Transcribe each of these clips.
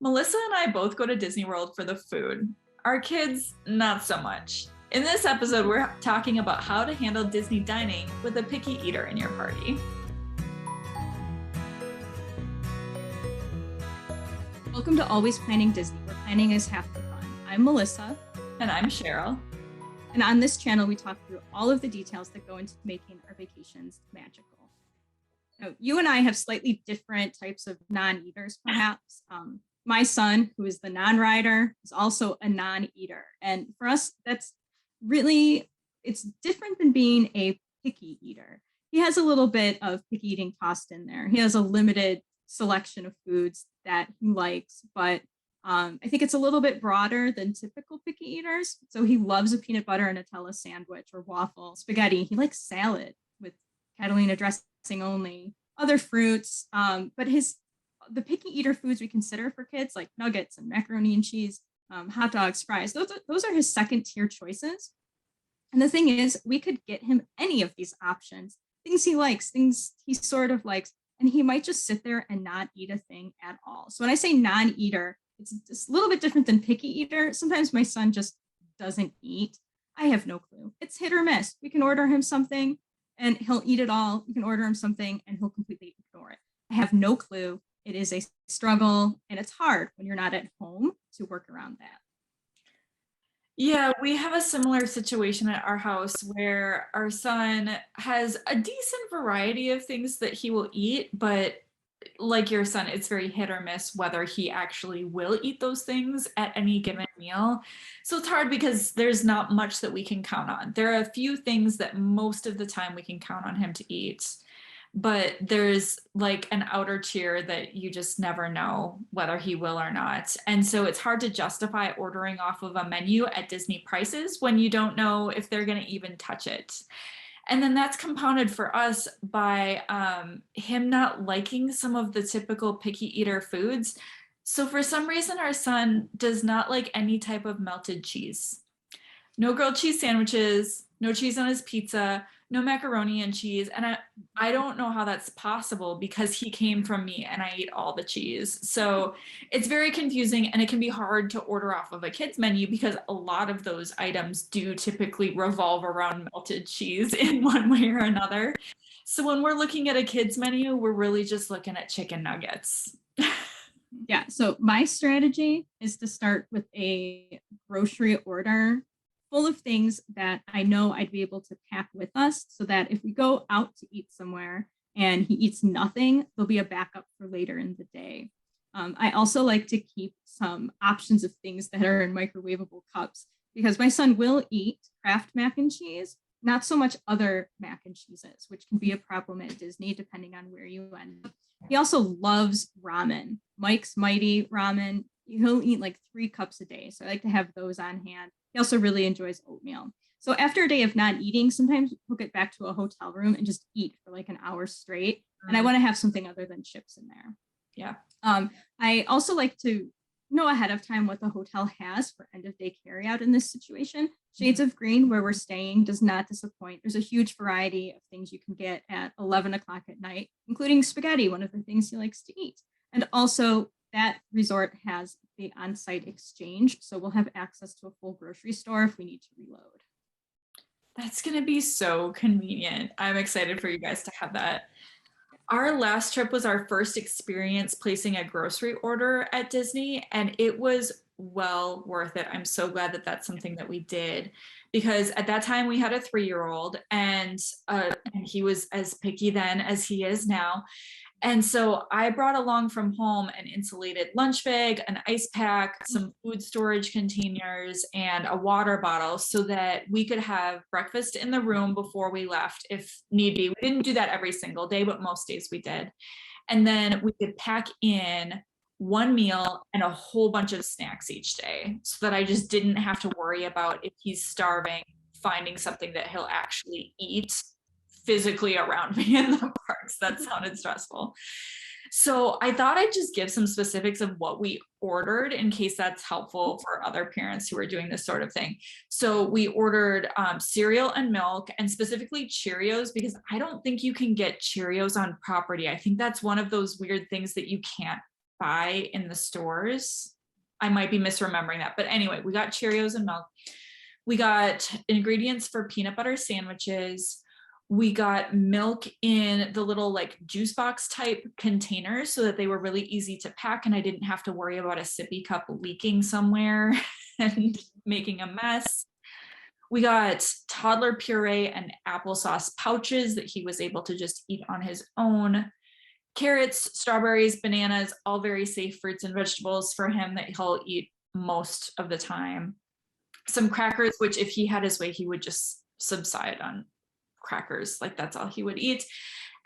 Melissa and I both go to Disney World for the food. Our kids, not so much. In this episode, we're talking about how to handle Disney dining with a picky eater in your party. Welcome to Always Planning Disney, where planning is half the fun. I'm Melissa. And I'm Cheryl. And on this channel, we talk through all of the details that go into making our vacations magical. Now, you and I have slightly different types of non-eaters, perhaps. My son, who is the non-rider, is also a non-eater. And for us, that's really, it's different than being a picky eater. He has a little bit of picky eating tossed in there. He has a limited selection of foods that he likes, but I think it's a little bit broader than typical picky eaters. So he loves a peanut butter and Nutella sandwich or waffle, spaghetti. He likes salad with Catalina dressing only, other fruits. But the picky eater foods we consider for kids, like nuggets and macaroni and cheese, hot dogs, fries, those are his second tier choices. And the thing is, we could get him any of these options, things he likes, things he sort of likes, and he might just sit there and not eat a thing at all. So when I say non-eater, it's just a little bit different than picky eater. Sometimes my son just doesn't eat. I have no clue. It's hit or miss. We can order him something and he'll eat it all. We can order him something and he'll completely ignore it. I have no clue. It is a struggle and it's hard when you're not at home to work around that. Yeah, we have a similar situation at our house where our son has a decent variety of things that he will eat, but like your son, it's very hit or miss whether he actually will eat those things at any given meal. So it's hard because there's not much that we can count on. There are a few things that most of the time we can count on him to eat, but there's like an outer tier that you just never know whether he will or not. And so it's hard to justify ordering off of a menu at Disney prices when you don't know if they're going to even touch it. And then that's compounded for us by him not liking some of the typical picky eater foods. So for some reason, our son does not like any type of melted cheese. No grilled cheese sandwiches, no cheese on his pizza, no macaroni and cheese. And I don't know how that's possible because he came from me and I eat all the cheese. So it's very confusing and it can be hard to order off of a kid's menu because a lot of those items do typically revolve around melted cheese in one way or another. So when we're looking at a kid's menu, we're really just looking at chicken nuggets. Yeah, so my strategy is to start with a grocery order full of things that I know I'd be able to pack with us so that if we go out to eat somewhere and he eats nothing, there'll be a backup for later in the day. I also like to keep some options of things that are in microwavable cups because my son will eat Kraft mac and cheese, not so much other mac and cheeses, which can be a problem at Disney depending on where you end up. He also loves ramen, Mike's Mighty ramen. He'll eat like 3 cups a day. So I like to have those on hand. He also really enjoys oatmeal. So after a day of not eating, sometimes we'll get back to a hotel room and just eat for like an hour straight. And I want to have something other than chips in there. Yeah. I also like to know ahead of time what the hotel has for end of day carryout in this situation. Shades of Green, where we're staying, does not disappoint. There's a huge variety of things you can get at 11 o'clock at night, including spaghetti, one of the things he likes to eat. And also that resort has the on-site exchange, so we'll have access to a full grocery store if we need to reload. That's going to be so convenient. I'm excited for you guys to have that. Our last trip was our first experience placing a grocery order at Disney, and it was well worth it. I'm so glad that that's something that we did because at that time we had a 3-year-old and he was as picky then as he is now. And so I brought along from home an insulated lunch bag, an ice pack, some food storage containers, and a water bottle so that we could have breakfast in the room before we left if need be. We didn't do that every single day, but most days we did. And then we could pack in one meal and a whole bunch of snacks each day so that I just didn't have to worry about if he's starving, finding something that he'll actually eat physically around me in the parks. That sounded stressful. So I thought I'd just give some specifics of what we ordered in case that's helpful for other parents who are doing this sort of thing. So we ordered cereal and milk, and specifically Cheerios, because I don't think you can get Cheerios on property. I think that's one of those weird things that you can't buy in the stores. I might be misremembering that. But anyway, we got Cheerios and milk. We got ingredients for peanut butter sandwiches. We got milk in the little like juice box type containers so that they were really easy to pack and I didn't have to worry about a sippy cup leaking somewhere and making a mess. We got toddler puree and applesauce pouches that he was able to just eat on his own. Carrots, strawberries, bananas, all very safe fruits and vegetables for him that he'll eat most of the time. Some crackers, which if he had his way, he would just subside on crackers. Like that's all he would eat.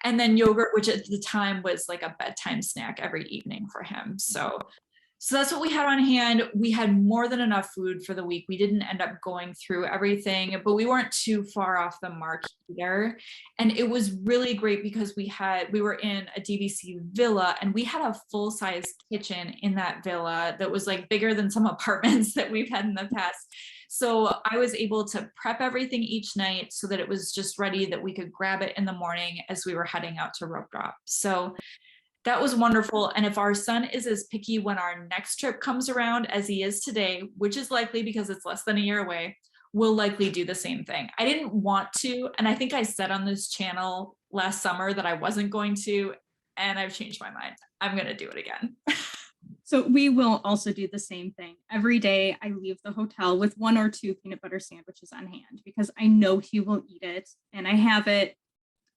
And then yogurt, which at the time was like a bedtime snack every evening for him. So that's what we had on hand. We had more than enough food for the week. We didn't end up going through everything, but we weren't too far off the mark either. And it was really great because we were in a DVC villa and we had a full-size kitchen in that villa that was like bigger than some apartments that we've had in the past. So I was able to prep everything each night so that it was just ready that we could grab it in the morning as we were heading out to rope drop. So that was wonderful. And if our son is as picky when our next trip comes around as he is today, which is likely because it's less than a year away, we'll likely do the same thing. I didn't want to, and I think I said on this channel last summer that I wasn't going to, and I've changed my mind. I'm going to do it again. So we will also do the same thing. Every day I leave the hotel with 1 or 2 peanut butter sandwiches on hand because I know he will eat it and I have it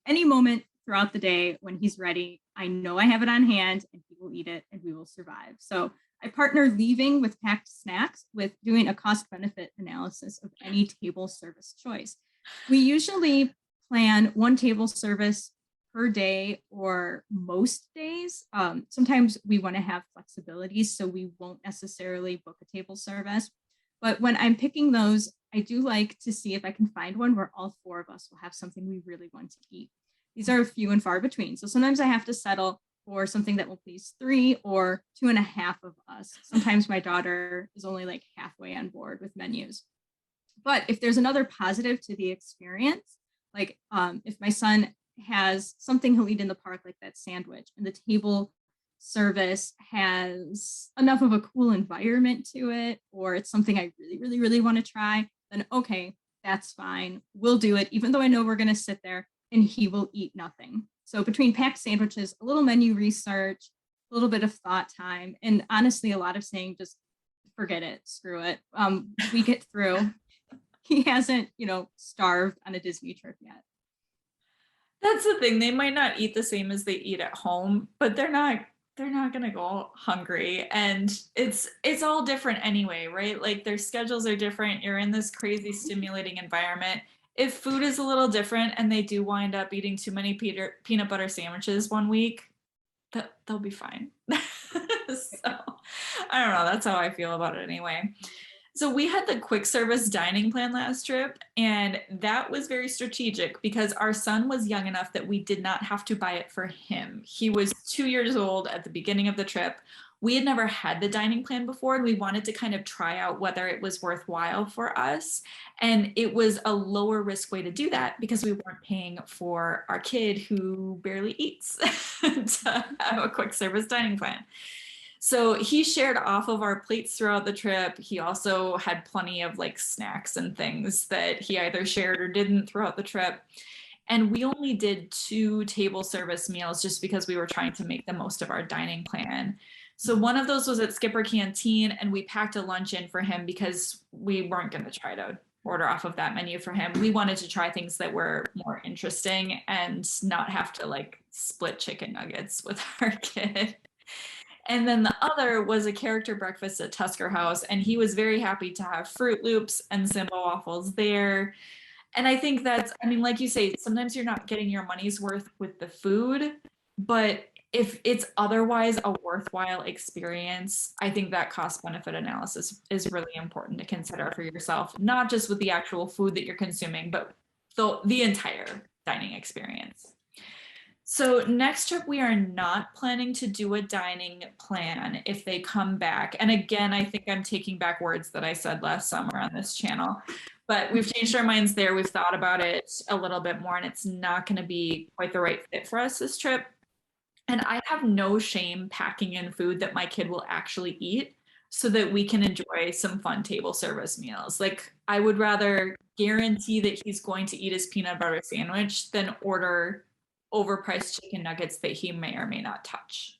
any moment throughout the day when he's ready. I know I have it on hand and he will eat it and we will survive. So I partner leaving with packed snacks with doing a cost benefit analysis of any table service choice. We usually plan 1 table service per day or most days. Sometimes we want to have flexibility, so we won't necessarily book a table service. But when I'm picking those, I do like to see if I can find one where all 4 of us will have something we really want to eat. These are few and far between. So sometimes I have to settle for something that will please 3 or 2.5 of us. Sometimes my daughter is only like halfway on board with menus. But if there's another positive to the experience, like if my son has something he'll eat in the park, like that sandwich, and the table service has enough of a cool environment to it, or it's something I really, really, really want to try, then okay, that's fine. We'll do it, even though I know we're going to sit there and he will eat nothing. So between packed sandwiches, a little menu research, a little bit of thought time, and honestly, a lot of saying, just forget it, screw it. We get through. He hasn't, starved on a Disney trip yet. That's the thing. They might not eat the same as they eat at home, but they're not going to go hungry, and it's all different anyway, right? Like their schedules are different. You're in this crazy stimulating environment. If food is a little different and they do wind up eating too many peanut butter sandwiches one week, they'll be fine. So I don't know. That's how I feel about it anyway. So we had the quick service dining plan last trip, and that was very strategic because our son was young enough that we did not have to buy it for him. He was 2 years old at the beginning of the trip. We had never had the dining plan before, and we wanted to kind of try out whether it was worthwhile for us. And it was a lower risk way to do that because we weren't paying for our kid who barely eats to have a quick service dining plan. So he shared off of our plates throughout the trip. He also had plenty of like snacks and things that he either shared or didn't throughout the trip. And we only did 2 table service meals just because we were trying to make the most of our dining plan. So one of those was at Skipper Canteen, and we packed a lunch in for him because we weren't going to try to order off of that menu for him. We wanted to try things that were more interesting and not have to like split chicken nuggets with our kid. And then the other was a character breakfast at Tusker House, and he was very happy to have Fruit Loops and Simba waffles there. And I think that's, I mean, like you say, sometimes you're not getting your money's worth with the food, but if it's otherwise a worthwhile experience, I think that cost benefit analysis is really important to consider for yourself, not just with the actual food that you're consuming, but the entire dining experience. So next trip, we are not planning to do a dining plan if they come back. And again, I think I'm taking back words that I said last summer on this channel, but we've changed our minds there. We've thought about it a little bit more, and it's not going to be quite the right fit for us this trip. And I have no shame packing in food that my kid will actually eat so that we can enjoy some fun table service meals. Like, I would rather guarantee that he's going to eat his peanut butter sandwich than order overpriced chicken nuggets that he may or may not touch.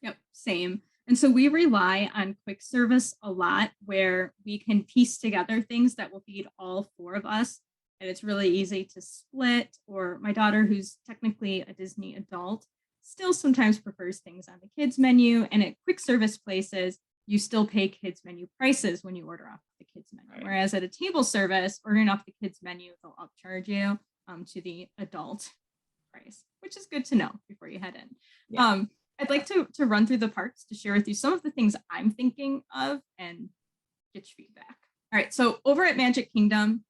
Yep, same. And so we rely on quick service a lot where we can piece together things that will feed all four of us. And it's really easy to split. Or my daughter, who's technically a Disney adult, still sometimes prefers things on the kids' menu. And at quick service places, you still pay kids' menu prices when you order off the kids' menu. Right. Whereas at a table service, ordering off the kids' menu, they'll upcharge you to the adult price, which is good to know before you head in. Yeah. I'd like to run through the parks to share with you some of the things I'm thinking of and get your feedback. All right, so over at Magic Kingdom,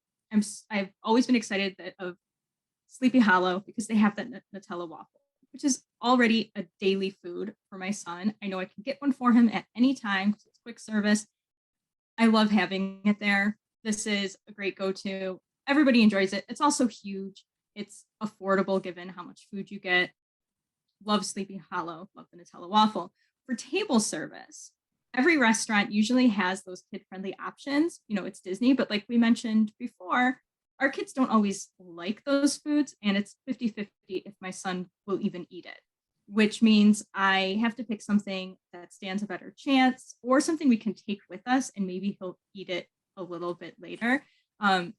I've always been excited of Sleepy Hollow because they have that Nutella waffle, which is already a daily food for my son. I know I can get one for him at any time because it's quick service. I love having it there. This is a great go-to. Everybody enjoys it. It's also huge. It's affordable given how much food you get. Love Sleepy Hollow, love the Nutella waffle. For table service, every restaurant usually has those kid-friendly options. You know, it's Disney, but like we mentioned before, our kids don't always like those foods, and it's 50-50 if my son will even eat it, which means I have to pick something that stands a better chance or something we can take with us, and maybe he'll eat it a little bit later.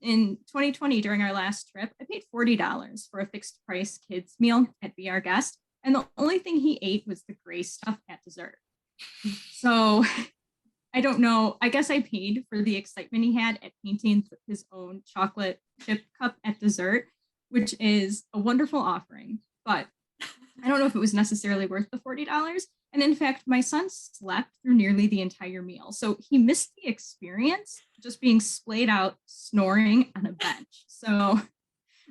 In 2020, during our last trip, I paid $40 for a fixed price kids meal at Be Our Guest. And the only thing he ate was the gray stuff at dessert. So I don't know. I guess I paid for the excitement he had at painting his own chocolate chip cup at dessert, which is a wonderful offering. But I don't know if it was necessarily worth the $40. And in fact, my son slept through nearly the entire meal. So he missed the experience just being splayed out, snoring on a bench. So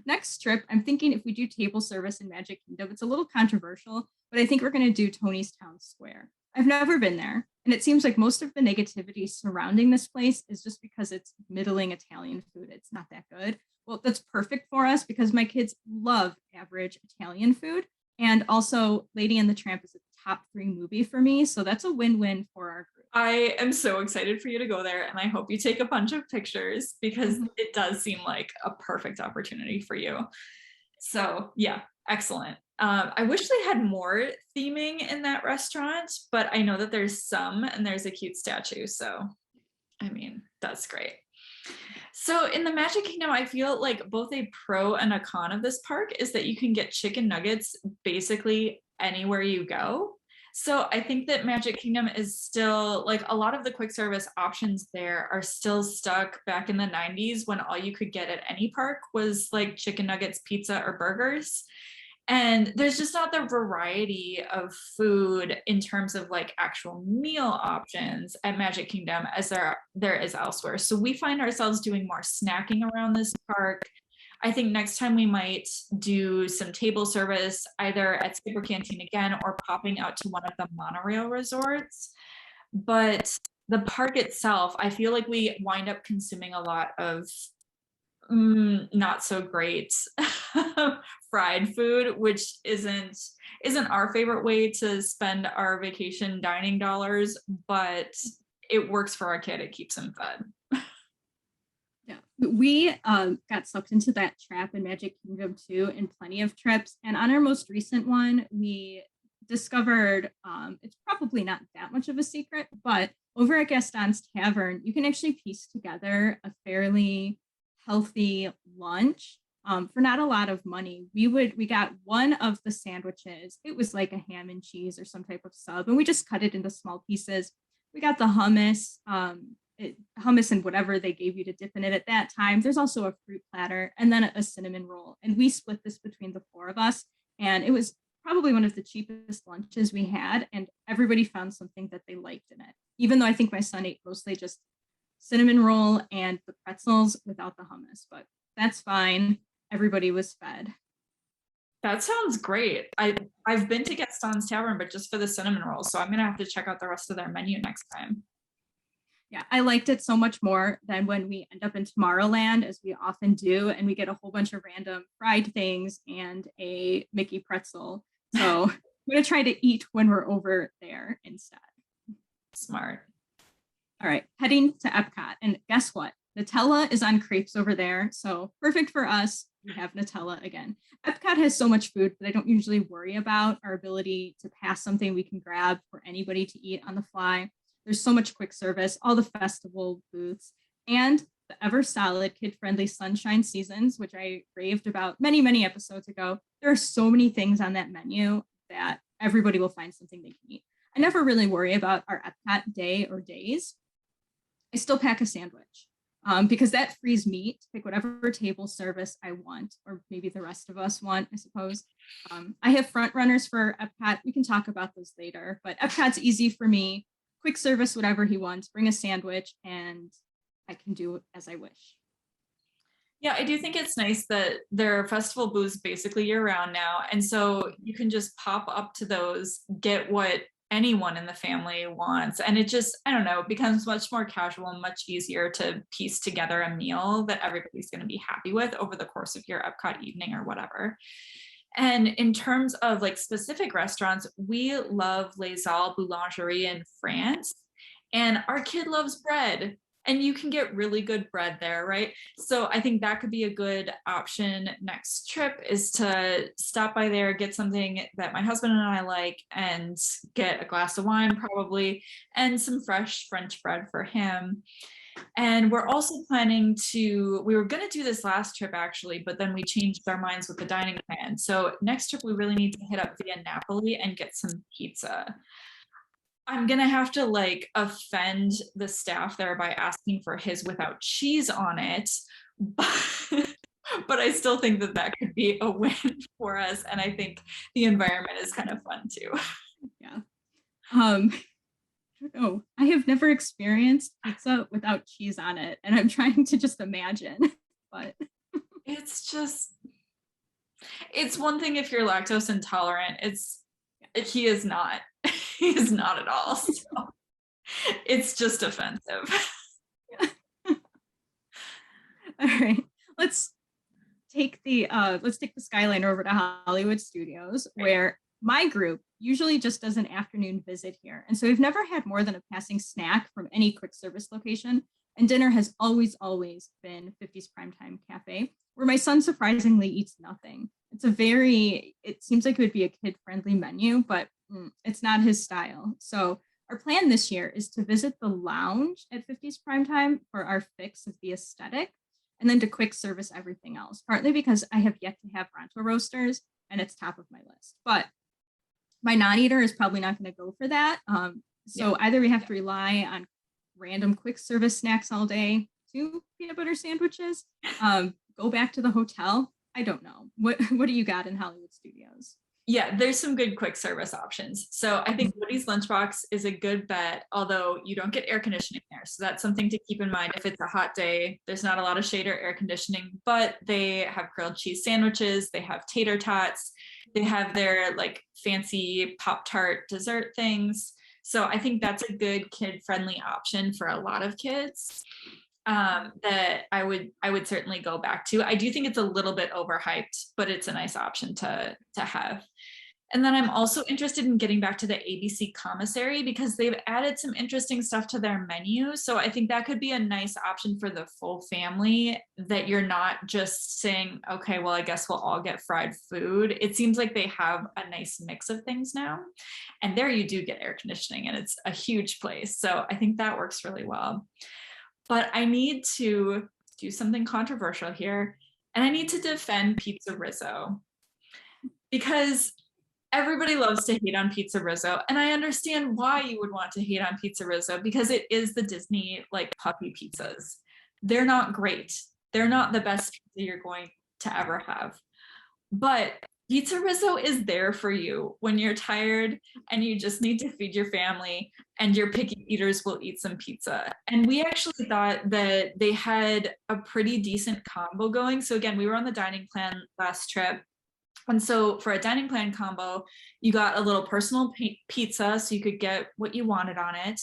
next trip, I'm thinking if we do table service in Magic Kingdom, it's a little controversial, but I think we're going to do Tony's Town Square. I've never been there, and it seems like most of the negativity surrounding this place is just because it's middling Italian food. It's not that good. Well, that's perfect for us because my kids love average Italian food. And also, Lady and the Tramp is a top 3 movie for me. So that's a win-win for our group. I am so excited for you to go there, and I hope you take a bunch of pictures because it does seem like a perfect opportunity for you. So yeah, excellent. I wish they had more theming in that restaurant, but I know that there's some, and there's a cute statue. So, I mean, that's great. So in the Magic Kingdom, I feel like both a pro and a con of this park is that you can get chicken nuggets basically anywhere you go. So I think that Magic Kingdom is still like a lot of the quick service options there are still stuck back in the 90s when all you could get at any park was like chicken nuggets, pizza, or burgers. And there's just not the variety of food in terms of like actual meal options at Magic Kingdom as there is elsewhere. So we find ourselves doing more snacking around this park. I think next time we might do some table service either at Skipper Canteen again or popping out to one of the monorail resorts. But the park itself, I feel like we wind up consuming a lot of not so great fried food, which isn't our favorite way to spend our vacation dining dollars, but it works for our kid. It keeps him fed. Yeah, we got sucked into that trap in Magic Kingdom too in plenty of trips. And on our most recent one, we discovered it's probably not that much of a secret, but over at Gaston's Tavern, you can actually piece together a fairly healthy lunch for not a lot of money. We got one of the sandwiches. It was like a ham and cheese or some type of sub, and we just cut it into small pieces. We got the hummus, hummus and whatever they gave you to dip in it at that time. There's also a fruit platter and then a cinnamon roll. And we split this between the 4 of us. And it was probably one of the cheapest lunches we had. And everybody found something that they liked in it. Even though I think my son ate mostly just cinnamon roll and the pretzels without the hummus, but that's fine. Everybody was fed. That sounds great. I've been to Gaston's Tavern, but just for the cinnamon rolls. So I'm gonna have to check out the rest of their menu next time. Yeah, I liked it so much more than when we end up in Tomorrowland, as we often do, and we get a whole bunch of random fried things and a Mickey pretzel. So gonna try to eat when we're over there instead. Smart. All right, heading to Epcot. And guess what? Nutella is on crepes over there. So perfect for us. We have Nutella again. Epcot has so much food that I don't usually worry about our ability to pass something we can grab for anybody to eat on the fly. There's so much quick service, all the festival booths, and the ever solid kid friendly sunshine seasons, which I raved about many, many episodes ago. There are so many things on that menu that everybody will find something they can eat. I never really worry about our Epcot day or days. I still pack a sandwich because that frees me to pick whatever table service I want, or maybe the rest of us want, I suppose. I have front runners for Epcot. We can talk about those later, but Epcot's easy for me. Quick service, whatever he wants, bring a sandwich, and I can do as I wish. Yeah, I do think it's nice that there are festival booths basically year round now. And so you can just pop up to those, get what anyone in the family wants. And it just, I don't know, it becomes much more casual and much easier to piece together a meal that everybody's going to be happy with over the course of your Epcot evening or whatever. And in terms of like specific restaurants, we love Les Halles Boulangerie in France. And our kid loves bread. And you can get really good bread there, right? So I think that could be a good option next trip, is to stop by there, get something that my husband and I like, and get a glass of wine probably, and some fresh French bread for him. And we're also planning to, we were going to do this last trip actually, but then we changed our minds with the dining plan. So next trip, we really need to hit up via Napoli and get some pizza. I'm gonna have to like offend the staff there by asking for his without cheese on it, but, but I still think that that could be a win for us, and I think the environment is kind of fun too. Yeah. I don't know. I have never experienced pizza without cheese on it, and I'm trying to just imagine, but It's just, it's one thing if you're lactose intolerant. He is not. He is not at all. So it's just offensive. all right. Let's take the Skyline over to Hollywood Studios, where my group usually just does an afternoon visit here. And so we've never had more than a passing snack from any quick service location. And dinner has always, always been 50s Primetime Cafe, where my son surprisingly eats nothing. It seems like it would be a kid-friendly menu, but it's not his style. So our plan this year is to visit the lounge at 50s Primetime for our fix of the aesthetic, and then to quick service everything else, partly because I have yet to have Ronto roasters and it's top of my list. But my non-eater is probably not going to go for that. So either we have to rely on random quick service snacks all day, 2 peanut butter sandwiches, go back to the hotel. I don't know. What do you got in Hollywood Studios? Yeah, there's some good quick service options. So I think Woody's Lunchbox is a good bet, although you don't get air conditioning there. So that's something to keep in mind. If it's a hot day, there's not a lot of shade or air conditioning, but they have grilled cheese sandwiches, they have tater tots, they have their like fancy Pop-Tart dessert things. So I think that's a good kid-friendly option for a lot of kids. That I would certainly go back to. I do think it's a little bit overhyped, but it's a nice option to have. And then I'm also interested in getting back to the ABC commissary because they've added some interesting stuff to their menu. So I think that could be a nice option for the full family, that you're not just saying, okay, well, I guess we'll all get fried food. It seems like they have a nice mix of things now. And there you do get air conditioning, and it's a huge place. So I think that works really well. But I need to do something controversial here, and I need to defend Pizza Rizzo, because everybody loves to hate on Pizza Rizzo, and I understand why you would want to hate on Pizza Rizzo, because it is the Disney like puppy pizzas. They're not great. They're not the best pizza you're going to ever have. But Pizza Rizzo is there for you when you're tired and you just need to feed your family, and your picky eaters will eat some pizza. And we actually thought that they had a pretty decent combo going. So again, we were on the dining plan last trip. And so for a dining plan combo, you got a little personal pizza, so you could get what you wanted on it.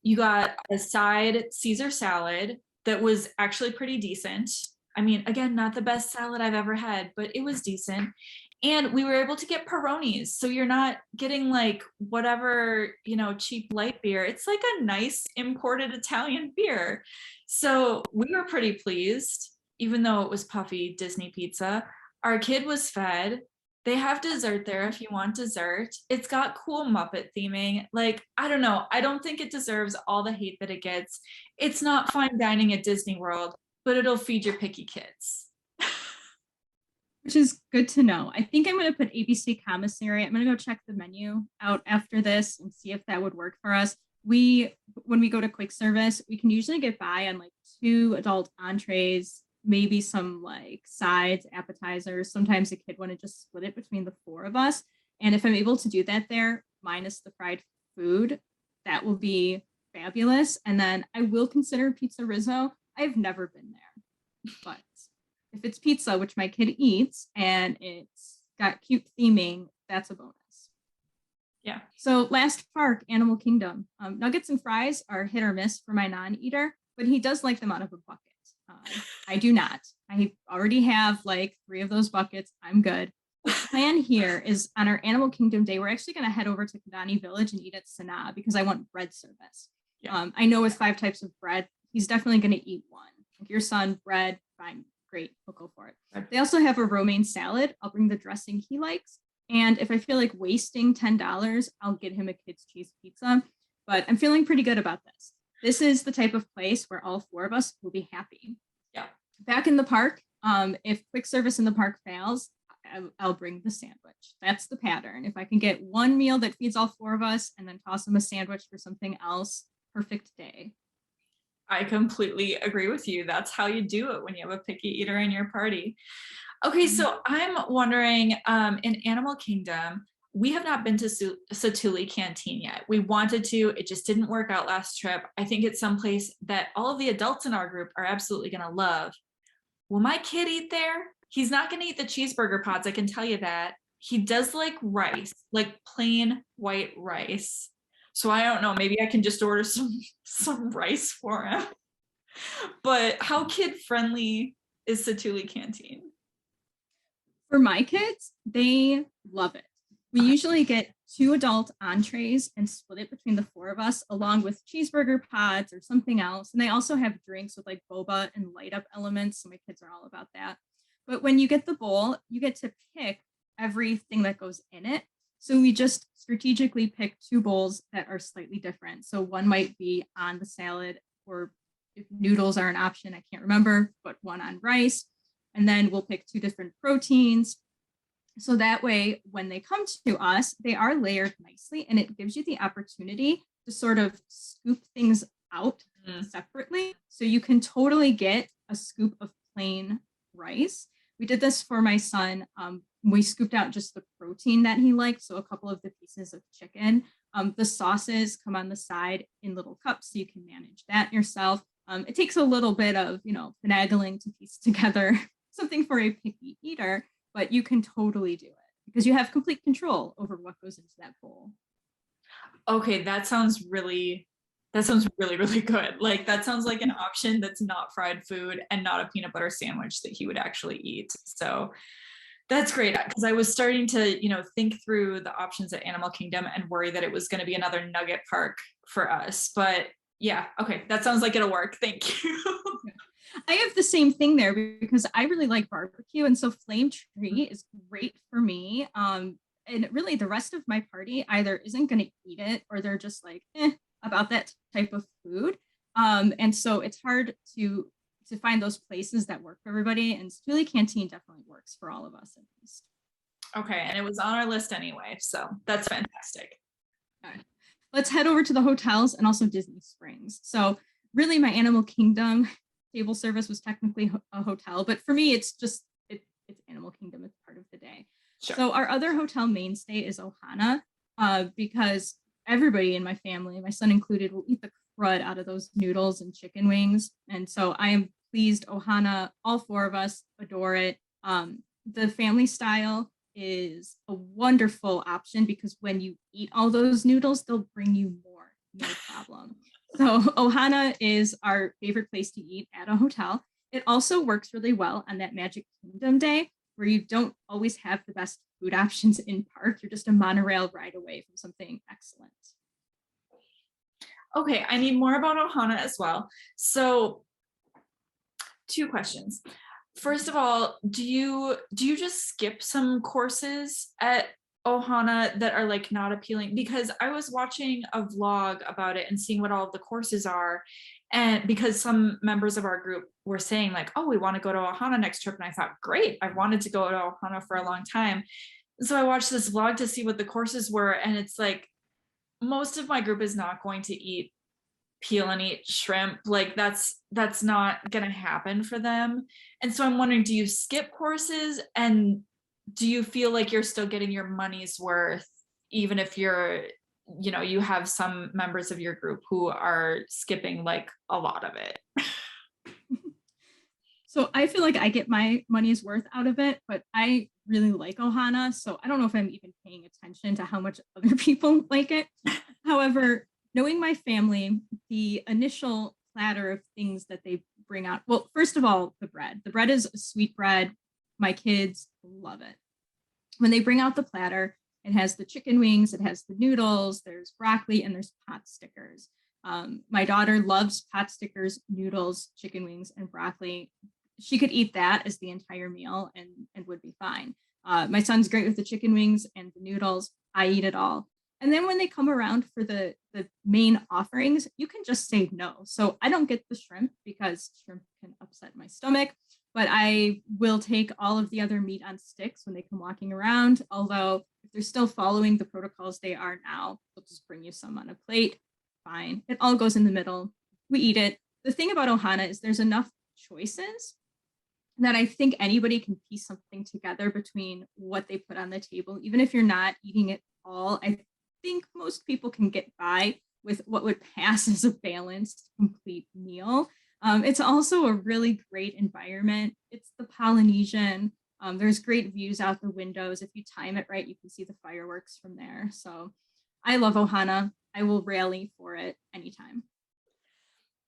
You got a side Caesar salad that was actually pretty decent. I mean, again, not the best salad I've ever had, but it was decent. And we were able to get Peronis. So you're not getting like whatever, cheap light beer. It's like a nice imported Italian beer. So we were pretty pleased, even though it was puffy Disney pizza. Our kid was fed. They have dessert there if you want dessert. It's got cool Muppet theming. Like, I don't know. I don't think it deserves all the hate that it gets. It's not fine dining at Disney World, but it'll feed your picky kids. Which is good to know. I think I'm going to put ABC Commissary. I'm going to go check the menu out after this and see if that would work for us. When we go to quick service, we can usually get by on like 2 adult entrees, maybe some like sides, appetizers. Sometimes a kid want to just split it between the 4 of us. And if I'm able to do that there, minus the fried food, that will be fabulous. And then I will consider Pizza Rizzo. I've never been there, but if it's pizza, which my kid eats, and it's got cute theming, that's a bonus. Yeah. So last park, Animal Kingdom. Nuggets and fries are hit or miss for my non-eater, but he does like them out of a bucket. I do not. I already have like 3 of those buckets. I'm good. The plan here is on our Animal Kingdom day, we're actually going to head over to Kidani Village and eat at Sanaa because I want bread service. Yeah. I know with 5 types of bread, he's definitely going to eat one. Like your son, bread, fine. Great, we'll go for it. They also have a romaine salad. I'll bring the dressing he likes. And if I feel like wasting $10, I'll get him a kid's cheese pizza. But I'm feeling pretty good about this. This is the type of place where all 4 of us will be happy. Yeah. Back in the park, if quick service in the park fails, I'll bring the sandwich. That's the pattern. If I can get one meal that feeds all 4 of us and then toss them a sandwich for something else, perfect day. I completely agree with you. That's how you do it when you have a picky eater in your party. Okay, so I'm wondering, in Animal Kingdom, we have not been to Satuli Canteen yet. We wanted to, it just didn't work out last trip. I think it's someplace that all of the adults in our group are absolutely gonna love. Will my kid eat there? He's not gonna eat the cheeseburger pods, I can tell you that. He does like rice, like plain white rice. So I don't know, maybe I can just order some rice for him. But how kid friendly is Satuli Canteen? For my kids, they love it. We usually get 2 adult entrees and split it between the 4 of us, along with cheeseburger pods or something else. And they also have drinks with like boba and light up elements. So my kids are all about that. But when you get the bowl, you get to pick everything that goes in it. So we just strategically pick 2 bowls that are slightly different. So one might be on the salad, or if noodles are an option, I can't remember, but one on rice. And then we'll pick 2 different proteins. So that way, when they come to us, they are layered nicely, and it gives you the opportunity to sort of scoop things out separately. So you can totally get a scoop of plain rice. We did this for my son. We scooped out just the protein that he liked. So a couple of the pieces of chicken. The sauces come on the side in little cups, so you can manage that yourself. It takes a little bit of, finagling to piece together something for a picky eater, but you can totally do it because you have complete control over what goes into that bowl. Okay, that sounds really, really good. Like that sounds like an option that's not fried food and not a peanut butter sandwich that he would actually eat. So that's great, because I was starting to, think through the options at Animal Kingdom and worry that it was going to be another nugget park for us. But yeah, okay, that sounds like it'll work. Thank you. I have the same thing there because I really like barbecue, and so Flame Tree is great for me. And really, the rest of my party either isn't going to eat it, or they're just like about that type of food. And so it's hard to find those places that work for everybody. And Satuli Canteen definitely works for all of us, at least. Okay, and it was on our list anyway, so that's fantastic. All right. Let's head over to the hotels and also Disney Springs. So really, my Animal Kingdom table service was technically a hotel, but for me, it's Animal Kingdom. It's part of the day. Sure. So our other hotel mainstay is Ohana, because everybody in my family, my son included, will eat the crud out of those noodles and chicken wings. And so I am pleased. Ohana, all 4 of us adore it. The family style is a wonderful option because when you eat all those noodles, they'll bring you more, no problem. So Ohana is our favorite place to eat at a hotel. It also works really well on that Magic Kingdom day where you don't always have the best food options in park. You're just a monorail ride away from something excellent. Okay, I need more about Ohana as well. So, two questions. First of all, do you just skip some courses at Ohana that are like not appealing? Because I was watching a vlog about it and seeing what all of the courses are. And because some members of our group were saying like, oh, we want to go to Ohana next trip. And I thought, great, I've wanted to go to Ohana for a long time. So I watched this vlog to see what the courses were. And it's like, most of my group is not going to eat peel and eat shrimp. Like that's not gonna happen for them. And so I'm wondering, do you skip courses, and do you feel like you're still getting your money's worth, even if you have some members of your group who are skipping like a lot of it? So I feel like I get my money's worth out of it, but I really like Ohana. So I don't know if I'm even paying attention to how much other people like it. However, knowing my family, the initial platter of things that they bring out, well, first of all, the bread. The bread is a sweet bread. My kids love it. When they bring out the platter, it has the chicken wings, it has the noodles, there's broccoli, and there's pot stickers. My daughter loves pot stickers, noodles, chicken wings, and broccoli. She could eat that as the entire meal and would be fine. My son's great with the chicken wings and the noodles. I eat it all. And then when they come around for the main offerings, you can just say no. So I don't get the shrimp because shrimp can upset my stomach, but I will take all of the other meat on sticks when they come walking around. Although if they're still following the protocols they are now, they'll just bring you some on a plate. Fine. It all goes in the middle. We eat it. The thing about Ohana is there's enough choices that I think anybody can piece something together between what they put on the table. Even if you're not eating it all, I think most people can get by with what would pass as a balanced, complete meal. It's also a really great environment. It's the Polynesian. There's great views out the windows. If you time it right, you can see the fireworks from there. So I love Ohana. I will rally for it anytime.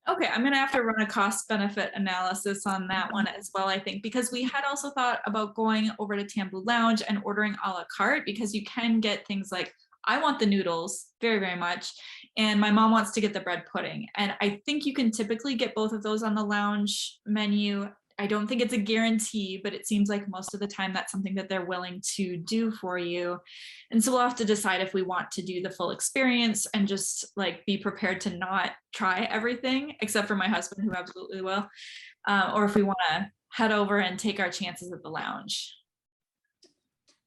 Okay, I'm gonna have to run a cost benefit analysis on that one as well, I think, because we had also thought about going over to Tambu Lounge and ordering a la carte, because you can get things like, I want the noodles very, very much, and my mom wants to get the bread pudding. And I think you can typically get both of those on the lounge menu. I don't think it's a guarantee, but it seems like most of the time that's something that they're willing to do for you. And so we'll have to decide if we want to do the full experience and just like be prepared to not try everything, except for my husband, who absolutely will, or if we want to head over and take our chances at the lounge.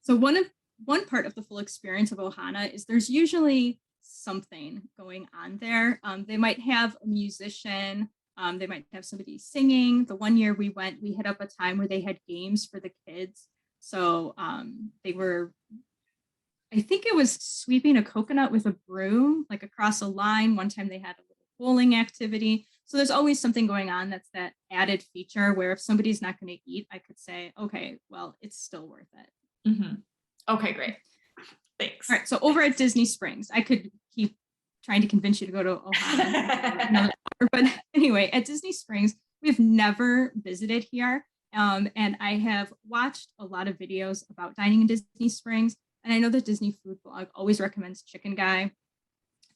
So one part of the full experience of Ohana is there's usually something going on there. They might have a musician. They might have somebody singing. The one year we went, we hit up a time where they had games for the kids. So they were, I think it was sweeping a coconut with a broom, like across a line. One time they had a little bowling activity. So there's always something going on that's that added feature where if somebody's not going to eat, I could say, okay, well, it's still worth it. Mm-hmm. Okay, great. Thanks. All right. So over at Disney Springs, I could keep trying to convince you to go to Ohana. But anyway, at Disney Springs, we've never visited here. And I have watched a lot of videos about dining in Disney Springs. And I know the Disney Food Blog always recommends Chicken Guy.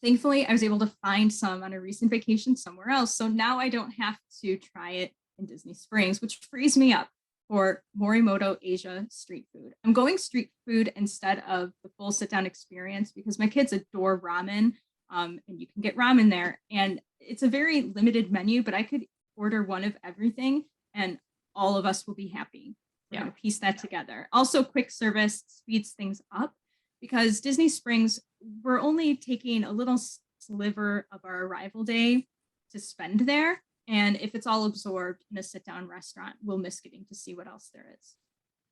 Thankfully, I was able to find some on a recent vacation somewhere else. So now I don't have to try it in Disney Springs, which frees me up for Morimoto Asia street food. I'm going street food instead of the full sit-down experience because my kids adore ramen. And you can get ramen there. And it's a very limited menu, but I could order one of everything and all of us will be happy. We're going to piece that together. Also, quick service speeds things up because Disney Springs, we're only taking a little sliver of our arrival day to spend there. And if it's all absorbed in a sit-down restaurant, we'll miss getting to see what else there is.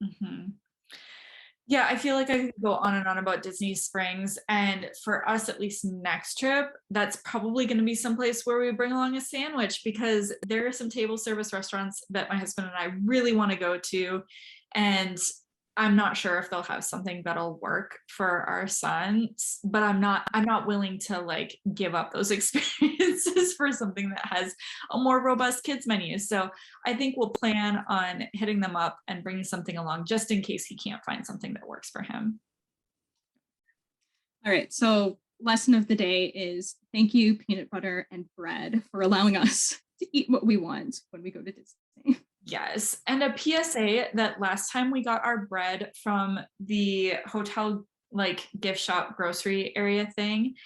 Mm-hmm. Yeah, I feel like I could go on and on about Disney Springs. And for us, at least next trip, that's probably going to be someplace where we bring along a sandwich, because there are some table service restaurants that my husband and I really want to go to. And I'm not sure if they'll have something that'll work for our sons, but I'm not willing to like give up those experiences for something that has a more robust kids menu. So I think we'll plan on hitting them up and bringing something along just in case he can't find something that works for him. All right, so lesson of the day is thank you, peanut butter and bread, for allowing us to eat what we want when we go to Disney. Yes. And a PSA that last time we got our bread from the hotel, like gift shop grocery area thing,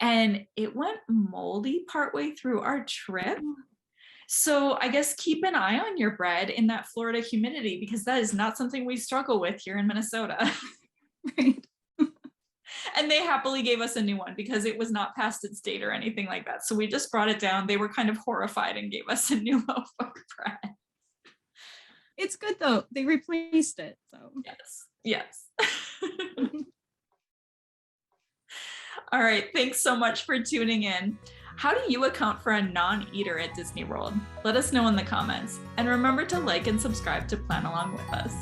and it went moldy partway through our trip. So I guess keep an eye on your bread in that Florida humidity, because that is not something we struggle with here in Minnesota. Right. And they happily gave us a new one because it was not past its date or anything like that. So we just brought it down. They were kind of horrified and gave us a new loaf of bread. It's good though. They replaced it. So Yes. Yes. All right. Thanks so much for tuning in. How do you account for a non-eater at Disney World? Let us know in the comments. And remember to like and subscribe to plan along with us.